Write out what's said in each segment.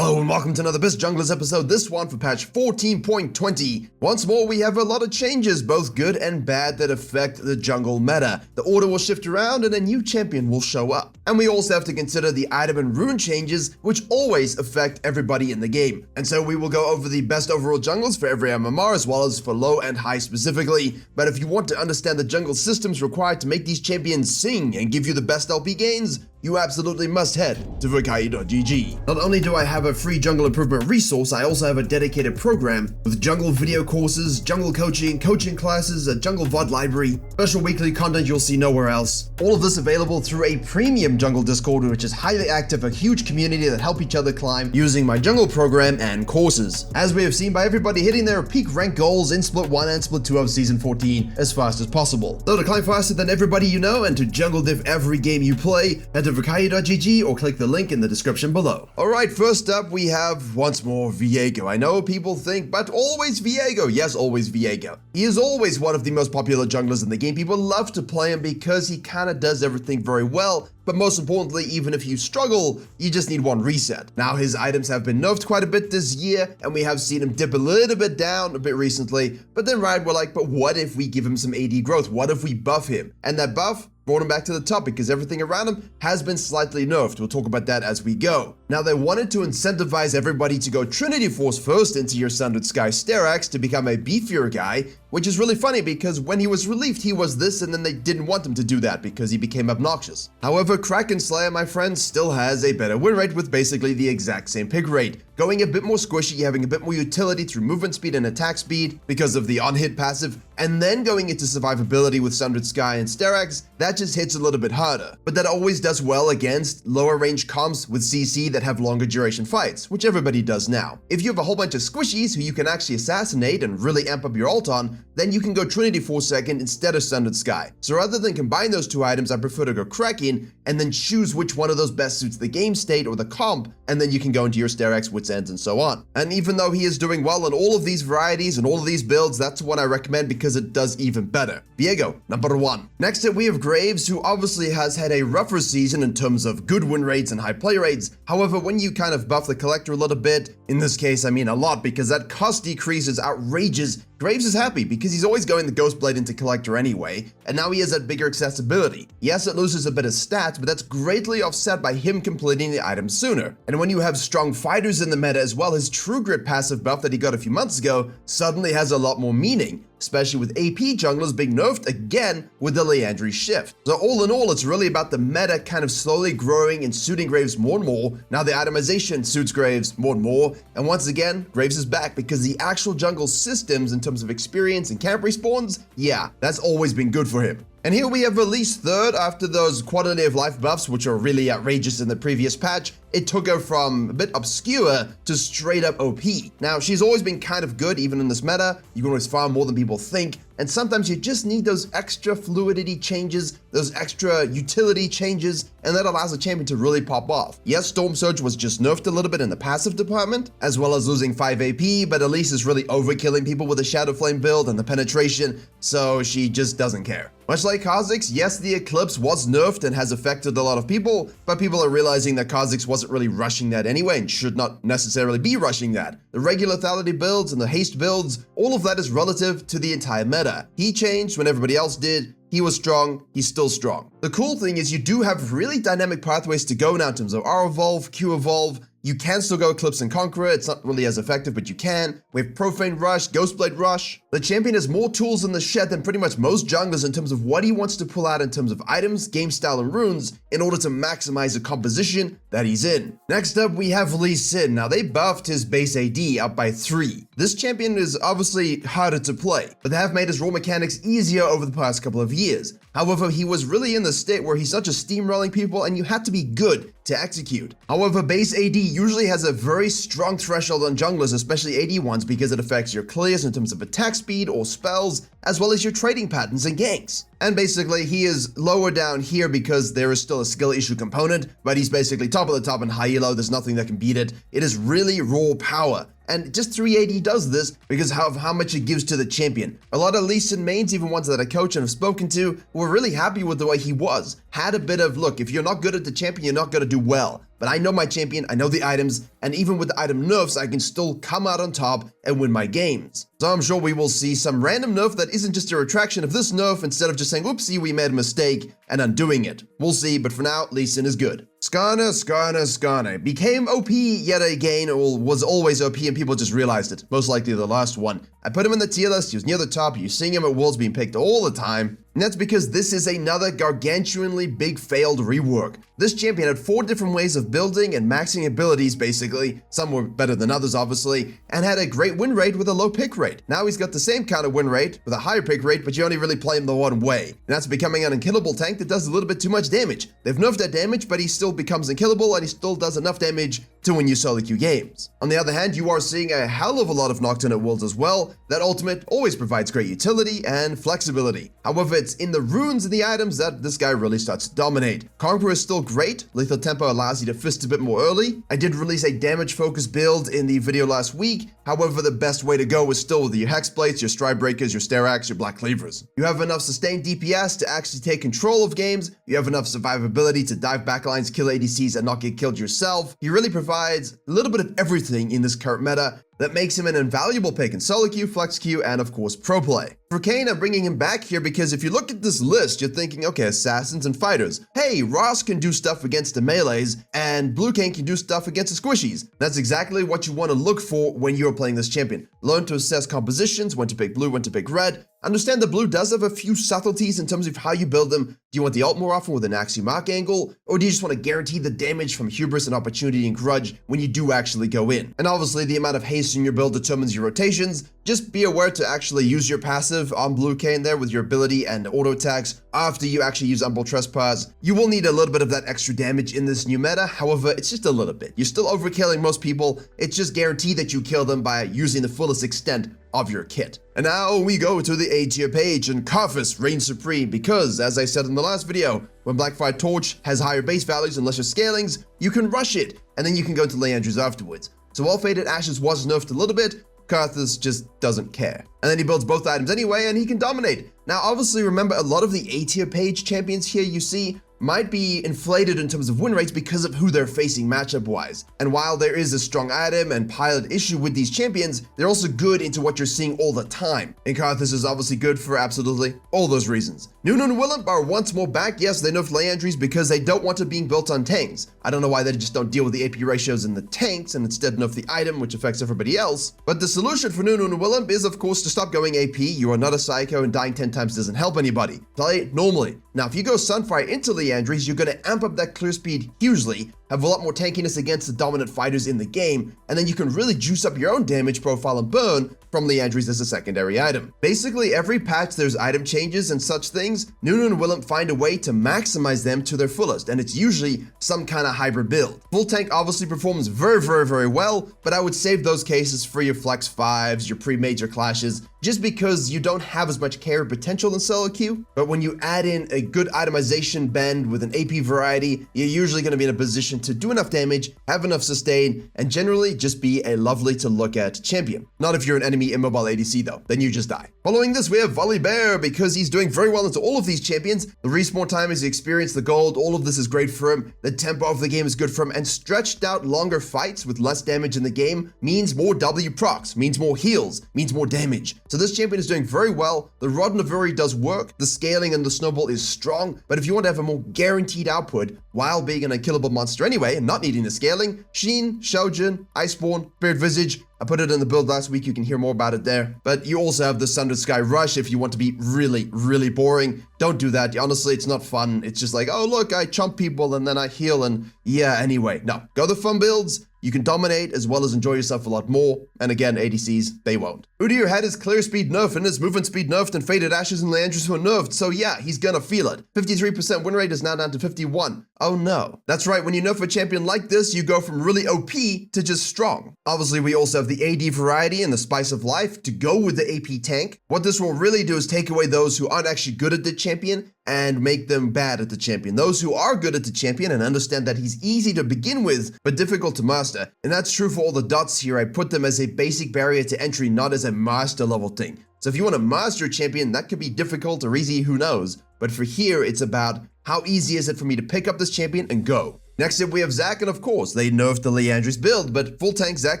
Hello and welcome to another Best Junglers episode, this one for patch 14.20. Once more, we have a lot of changes, both good and bad, that affect the jungle meta. The order will shift around and a new champion will show up. And we also have to consider the item and rune changes, which always affect everybody in the game. And so we will go over the best overall junglers for every MMR, as well as for low and high specifically. But if you want to understand the jungle systems required to make these champions sing and give you the best LP gains, you absolutely must head to Virkayu.gg. Not only do I have a free jungle improvement resource, I also have a dedicated program with jungle video courses, jungle coaching classes, a jungle VOD library, special weekly content you'll see nowhere else. All of this available through a premium jungle Discord, which is highly active, a huge community that help each other climb using my jungle program and courses. As we have seen by everybody hitting their peak rank goals in Split 1 and Split 2 of Season 14 as fast as possible. So to climb faster than everybody you know and to jungle div every game you play, head to Virkayu.gg or click the link in the description below. Alright, first up we have once more Virkayu. I know people think, but always Virkayu. Yes, always Virkayu. He is always one of the most popular junglers in the game. People love to play him because he kinda does everything very well. But most importantly, even if you struggle, you just need one reset. Now his items have been nerfed quite a bit this year, and we have seen him dip a little bit down a bit recently. But then Riot were like, but what if we give him some AD growth? What if we buff him? And that buff brought him back to the top because everything around him has been slightly nerfed. We'll talk about that as we go. Now they wanted to incentivize everybody to go Trinity Force first into your Sundered Sky Sterax to become a beefier guy, which is really funny because when he was relieved he was this, and then they didn't want him to do that because he became obnoxious. However, Kraken Slayer, my friend, still has a better win rate with basically the exact same pick rate. Going a bit more squishy, having a bit more utility through movement speed and attack speed because of the on-hit passive, and then going into survivability with Sundered Sky and Sterax, that just hits a little bit harder. But that always does well against lower range comps with CC that have longer duration fights, which everybody does now. If you have a whole bunch of squishies who you can actually assassinate and really amp up your ult on, then you can go Trinity Force second instead of Sundered Sky. So rather than combine those two items, I prefer to go Kraken and then choose which one of those best suits the game state or the comp, and then you can go into your Sterax, Wits Ends, and so on. And even though he is doing well in all of these varieties and all of these builds, that's one I recommend because it does even better. Virkayu, number 1. Next up we have Graves, who obviously has had a rougher season in terms of good win rates and high play rates. However, when you kind of buff the collector a little bit, in this case I mean a lot because that cost decrease is outrageous, Graves is happy because he's always going the Ghostblade into collector anyway, and now he has that bigger accessibility. Yes, it loses a bit of stats, but that's greatly offset by him completing the item sooner. And when you have strong fighters in the meta as well, his True Grit passive buff that he got a few months ago suddenly has a lot more meaning, especially with AP junglers being nerfed again with the Leandry shift. So all in all, it's really about the meta kind of slowly growing and suiting Graves more and more. Now the itemization suits Graves more and more, and once again, Graves is back because the actual jungle systems in terms of experience and camp respawns, yeah, that's always been good for him. And here we have released third after those quality of life buffs, which are really outrageous in the previous patch. It took her from a bit obscure to straight up OP. Now, she's always been kind of good, even in this meta. You can always farm more than people think, and sometimes you just need those extra fluidity changes, those extra utility changes, and that allows a champion to really pop off. Yes, Storm Surge was just nerfed a little bit in the passive department, as well as losing 5 AP, but Elise is really overkilling people with the Shadow Flame build and the penetration, so she just doesn't care. Much like Kha'Zix, yes, the Eclipse was nerfed and has affected a lot of people, but people are realizing that Kha'Zix wasn't really rushing that anyway and should not necessarily be rushing that. The regular lethality builds and the haste builds, all of that is relative to the entire meta. He changed when everybody else did. He was strong, he's still strong. The cool thing is you do have really dynamic pathways to go now in terms of R evolve, Q evolve. You can still go Eclipse and Conqueror, it's not really as effective, but you can. We have Profane Rush, Ghostblade Rush. The champion has more tools in the shed than pretty much most junglers in terms of what he wants to pull out in terms of items, game style, and runes in order to maximize the composition that he's in. Next up, we have Lee Sin. Now, they buffed his base AD up by 3. This champion is obviously harder to play, but they have made his raw mechanics easier over the past couple of years. However, he was really in the state where he's not just steamrolling people and you had to be good to execute. However, base AD usually has a very strong threshold on junglers, especially AD ones, because it affects your clears in terms of attack speed or spells, as well as your trading patterns and ganks. And basically, he is lower down here because there is still a skill issue component, but he's basically top of the top in high elo. There's nothing that can beat it. It is really raw power. And just 380 does this because of how much it gives to the champion. A lot of Lee Sin mains, even ones that I coach and have spoken to, were really happy with the way he was. Had a bit of, look, if you're not good at the champion, you're not going to do well. But I know my champion, I know the items, and even with the item nerfs, I can still come out on top and win my games. So I'm sure we will see some random nerf that isn't just a retraction of this nerf instead of just saying, oopsie, we made a mistake, and undoing it. We'll see, but for now, Lee Sin is good. Skarner became OP yet again, or was always OP and people just realized it. Most likely the last one. I put him in the tier list, he was near the top, you're seeing him at Worlds being picked all the time. And that's because this is another gargantuanly big failed rework. This champion had 4 different ways of building and maxing abilities basically, some were better than others obviously, and had a great win rate with a low pick rate. Now he's got the same kind of win rate with a higher pick rate, but you only really play him the one way. And that's becoming an unkillable tank that does a little bit too much damage. They've nerfed that damage, but he still becomes unkillable and he still does enough damage to win you solo queue games. On the other hand, you are seeing a hell of a lot of Nocturne at Worlds as well. That ultimate always provides great utility and flexibility. However, it's in the runes and the items that this guy really starts to dominate. Conqueror is still great. Lethal Tempo allows you to fist a bit more early. I did release a damage focus build in the video last week. However, the best way to go is still with your Hex Plates, your Stride Breakers, your Stair Axe, your Black Cleavers. You have enough sustained DPS to actually take control of games. You have enough survivability to dive backlines, kill ADCs, and not get killed yourself. He really provides a little bit of everything in this current meta that makes him an invaluable pick in solo queue, flex queue, and of course pro play. For Kane, I'm bringing him back here because if you look at this list, you're thinking, okay, assassins and fighters. Hey, Ross can do stuff against the melees, and Blue Kane can do stuff against the squishies. That's exactly what you want to look for when you're playing this champion. Learn to assess compositions, when to pick blue, when to pick red. Understand that blue does have a few subtleties in terms of how you build them. Do you want the ult more often with an Axiom Arc angle? Or do you just want to guarantee the damage from Hubris and Opportunity and Grudge when you do actually go in? And obviously the amount of haste in your build determines your rotations. Just be aware to actually use your passive on Blue Kane there with your ability and auto attacks after you actually use Umbral Trespass. You will need a little bit of that extra damage in this new meta. However, it's just a little bit. You're still overkilling most people. It's just guaranteed that you kill them by using the fullest extent of your kit. And now we go to the A tier page, and Karthus reigns supreme because, as I said in the last video, when Blackfire Torch has higher base values and lesser scalings, you can rush it, and then you can go to Leandrews afterwards. So while Faded Ashes was nerfed a little bit, Karthus just doesn't care. And then he builds both items anyway, and he can dominate. Now, obviously, remember, a lot of the A tier page champions here you see might be inflated in terms of win rates because of who they're facing matchup-wise. And while there is a strong item and pilot issue with these champions, they're also good into what you're seeing all the time. And Karthus is obviously good for absolutely all those reasons. Nunu and Willem are once more back. Yes, they nerfed Leandrews because they don't want it being built on tanks. I don't know why they just don't deal with the AP ratios in the tanks and instead nerf the item, which affects everybody else. But the solution for Nunu and Willem is, of course, to stop going AP. You are not a psycho, and dying 10 times doesn't help anybody. Play normally. Now, if you go Sunfire into Leandrews, you're going to amp up that clear speed hugely, have a lot more tankiness against the dominant fighters in the game, and then you can really juice up your own damage profile and burn from Leandrews as a secondary item. Basically, every patch there's item changes and such things, Nunu and Willem find a way to maximize them to their fullest, and it's usually some kind of hybrid build. Full tank obviously performs very well, but I would save those cases for your flex 5s, your pre-major clashes, just because you don't have as much carry potential in solo queue. But when you add in a good itemization bend with an AP variety, you're usually going to be in a position to do enough damage, have enough sustain, and generally just be a lovely to look at champion. Not if you're an enemy immobile ADC though, then you just die. Following this, we have Volibear because he's doing very well into all of these champions. The respawn time is the experience, the gold, all of this is great for him. The tempo of the game is good for him, and stretched out longer fights with less damage in the game means more W procs, means more heals, means more damage. So this champion is doing very well. The Rod Navuri does work, the scaling and the snowball is strong, but if you want to have a more guaranteed output while being an unkillable monster anyway and not needing the scaling, Sheen, Shoujin, Iceborne, Spirit Visage, I put it in the build last week, you can hear more about it there. But you also have the Sundered Sky Rush if you want to be really boring. Don't do that. Honestly, it's not fun. It's just like, oh look, I chomp people and then I heal and yeah, anyway. No, go the fun builds. You can dominate as well as enjoy yourself a lot more, and again, ADCs, they won't. Udyr had his clear speed nerfed and his movement speed nerfed, and Faded Ashes and Leandris were nerfed, so yeah, he's gonna feel it. 53% win rate is now down to 51. Oh no. That's right, when you nerf a champion like this, you go from really OP to just strong. Obviously, we also have the AD variety and the Spice of Life to go with the AP tank. What this will really do is take away those who aren't actually good at the champion and make them bad at the champion. Those who are good at the champion and understand that he's easy to begin with, but difficult to master. And that's true for all the dots here. I put them as a basic barrier to entry, not as a master level thing. So if you want to master a champion, that could be difficult or easy, who knows. But for here, it's about how easy is it for me to pick up this champion and go. Next up, we have Zac, and of course, they nerfed the Leandris build, but full tank Zac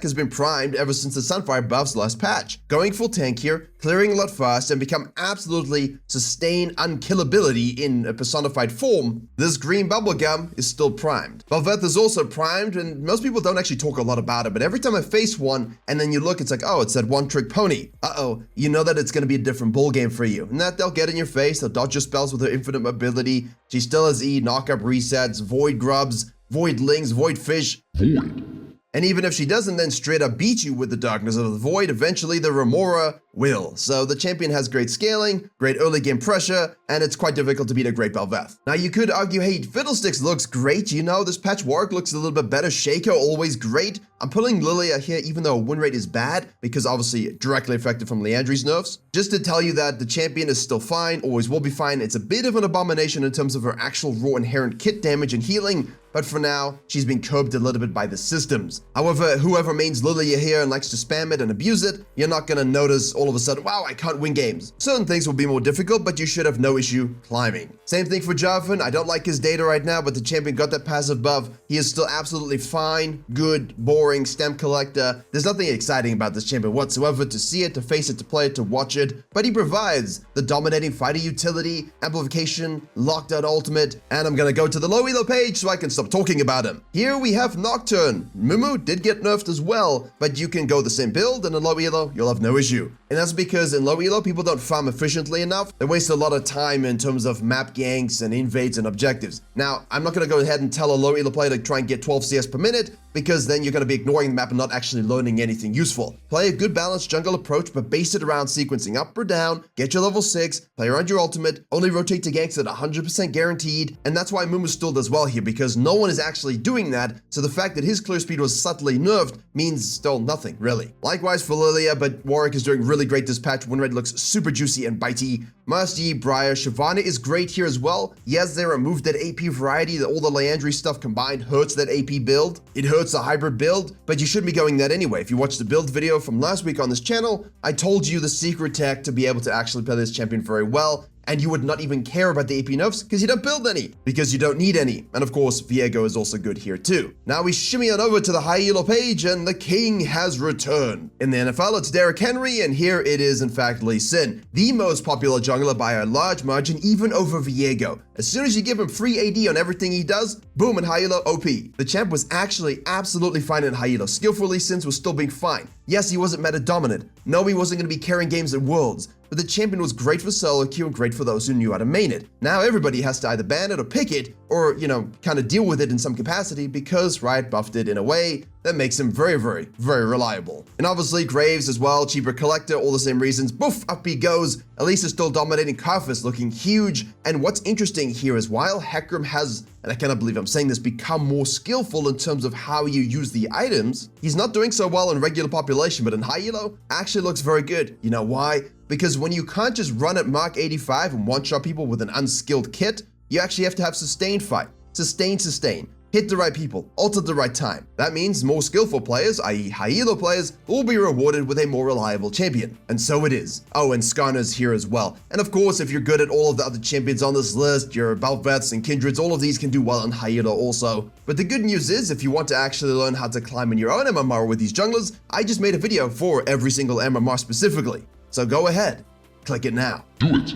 has been primed ever since the Sunfire buff's last patch. Going full tank here, clearing a lot fast, and become absolutely sustained unkillability in a personified form, this green bubblegum is still primed. Velvet is also primed, and most people don't actually talk a lot about it, but every time I face one, and then you look, it's like, oh, it's that one-trick pony. Uh-oh, you know that it's going to be a different ballgame for you. And that they'll get in your face, they'll dodge your spells with her infinite mobility, she still has E, knock-up resets, void grubs, void lings, void fish. Void. And even if she doesn't then straight up beat you with the darkness of the void, eventually the Remora will. So the champion has great scaling, great early game pressure, and it's quite difficult to beat a great Bel'Veth. Now you could argue, hey, Fiddlesticks looks great, you know, this patch Warwick looks a little bit better, Shaco always great. I'm pulling Lilia here even though win rate is bad, because obviously directly affected from Leandri's nerfs. Just to tell you that the champion is still fine, always will be fine. It's a bit of an abomination in terms of her actual raw inherent kit damage and healing, but for now, she's been curbed a little bit by the systems. However, whoever mains Lilia here and likes to spam it and abuse it, you're not gonna notice all of a sudden, wow, I can't win games. Certain things will be more difficult, but you should have no issue climbing. Same thing for Jarvan. I don't like his data right now, but the champion got that passive buff. He is still absolutely fine, good, boring, stem collector. There's nothing exciting about this champion whatsoever, to see it, to face it, to play it, to watch it, but he provides the dominating fighter utility, amplification, lockdown ultimate, and I'm gonna go to the low elo page so I can stop talking about him. Here we have Nocturne. Mumu did get nerfed as well, but you can go the same build, and in low elo, you'll have no issue. And that's because in low elo, people don't farm efficiently enough. They waste a lot of time in terms of map ganks and invades and objectives. Now, I'm not gonna go ahead and tell a low elo player to try and get 12 CS per minute, because then you're going to be ignoring the map and not actually learning anything useful. Play a good balanced jungle approach, but base it around sequencing up or down, get your level 6, play around your ultimate, only rotate to ganks at 100% guaranteed, and that's why Mumu still does well here, because no one is actually doing that, so the fact that his clear speed was subtly nerfed means still nothing, really. Likewise for Lilia, but Warwick is doing really great this patch. Win rate looks super juicy and bitey. Master Yi, Briar, Shyvana is great here as well. Yes, they removed that AP variety, that all the Leandri stuff combined hurts that AP build. It hurts a hybrid build, but you should be going that anyway. If you watched the build video from last week on this channel, I told you the secret tech to be able to actually play this champion very well, and you would not even care about the AP nerfs because you don't build any, because you don't need any. And of course, Viego is also good here too. Now we shimmy on over to the high elo page, and the king has returned. In the NFL, it's Derrick Henry, and here it is in fact Lee Sin, the most popular jungler by a large margin, even over Viego. As soon as you give him free AD on everything he does, boom, in high elo, OP. The champ was actually absolutely fine in high elo. Skillful Lee Sin was still being fine. Yes, he wasn't meta dominant. No, he wasn't going to be carrying games at Worlds. But the champion was great for solo queue and great for those who knew how to main it. Now everybody has to either ban it or pick it, or, you know, kind of deal with it in some capacity, because Riot buffed it in a way that makes him very, very, very reliable. And obviously Graves as well, cheaper collector, all the same reasons. Boof, up he goes. Elise is still dominating. Karthus looking huge. And what's interesting here is while Hecarim has, and I cannot believe I'm saying this, become more skillful in terms of how you use the items, he's not doing so well in regular population, but in high elo, actually looks very good. You know why? Because when you can't just run at Mark 85 and one-shot people with an unskilled kit, you actually have to have sustained fight. Sustain. Hit the right people, ult at the right time. That means more skillful players, i.e. high elo players, will be rewarded with a more reliable champion. And so it is. Oh, and Skarner's here as well. And of course, if you're good at all of the other champions on this list, your Bel'Veths and Kindreds, all of these can do well in high elo also. But the good news is, if you want to actually learn how to climb in your own MMR with these junglers, I just made a video for every single MMR specifically. So go ahead, click it now. Do it.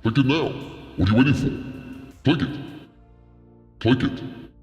Click it now. What are you waiting for? Click it. Click it.